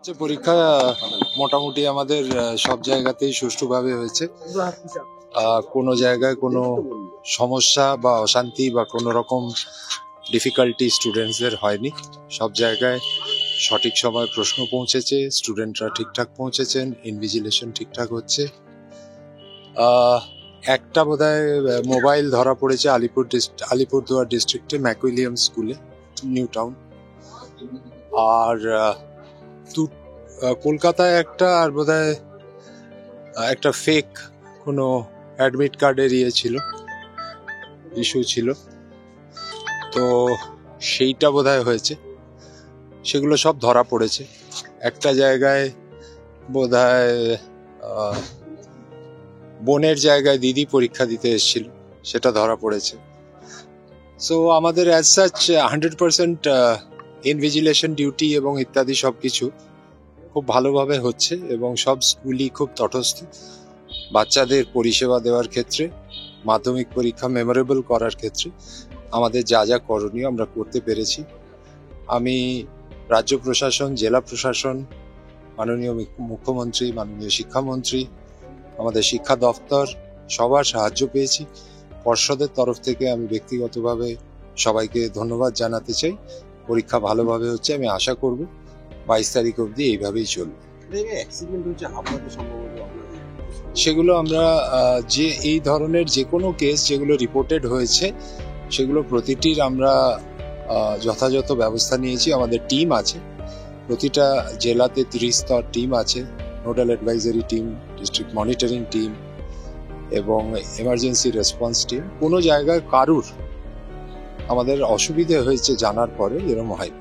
যে পরীক্ষা মোটামুটি আমাদের সব জায়গাতেই সুষ্ঠুভাবে হয়েছে। কোনো জায়গায় কোনো সমস্যা বা অশান্তি বা কোনো রকম ডিফিকাল্টি স্টুডেন্টসদের হয়নি। সব জায়গায় সঠিক সময় প্রশ্ন পৌঁছেছে, স্টুডেন্টরা ঠিকঠাক পৌঁছেছেন, ইনভিজিলেশন ঠিকঠাক হচ্ছে। একটা বোধহয় মোবাইল ধরা পড়েছে আলিপুরদুয়ার ডিস্ট্রিক্টে ম্যাকুইলিয়াম স্কুলে, নিউ টাউন। আর কলকাতায় একটা আর বোধহয় একটা ফেক কোনো অ্যাডমিট কার্ডের ইস্যু ছিল, তো সেইটা বোধহয় হয়েছে। সেগুলো সব ধরা পড়েছে। একটা জায়গায় বোধহয় বোনের জায়গায় দিদি পরীক্ষা দিতে এসেছিল, সেটা ধরা পড়েছে। সো আমাদের অ্যাজ সাচ 100% ইনভিজিলেশন ডিউটি এবং ইত্যাদি সব কিছু খুব ভালোভাবে হচ্ছে এবং সব স্কুলই খুব তটস্থ। বাচ্চাদের পরিষেবা দেওয়ার ক্ষেত্রে, মাধ্যমিক পরীক্ষা মেমোরেবল করার ক্ষেত্রে আমাদের যা যা করণীয় আমরা করতে পেরেছি। আমি রাজ্য প্রশাসন, জেলা প্রশাসন, মাননীয় মুখ্যমন্ত্রী, মাননীয় শিক্ষামন্ত্রী, আমাদের শিক্ষা দপ্তর সবার সাহায্য পেয়েছি। পর্ষদের তরফ থেকে আমি ব্যক্তিগতভাবে সবাইকে ধন্যবাদ জানাতে চাই। পরীক্ষা ভালোভাবে হচ্ছে, আমি আশা করব 22 তারিখ অবধি এইভাবেই চলবে। সেগুলো আমরা যে এই ধরনের যে কোনো কেস যেগুলো রিপোর্টেড হয়েছে সেগুলো প্রতিটির আমরা যথাযথ ব্যবস্থা নিয়েছি। আমাদের টিম আছে, প্রতিটা জেলাতে 30 স্তর টিম আছে, nodal advisory team, district monitoring team এবং এমার্জেন্সি রেসপন্স টিম। কোনো জায়গায় কারুর আমাদের অসুবিধে হয়েছে জানার পরে এরকম হয়।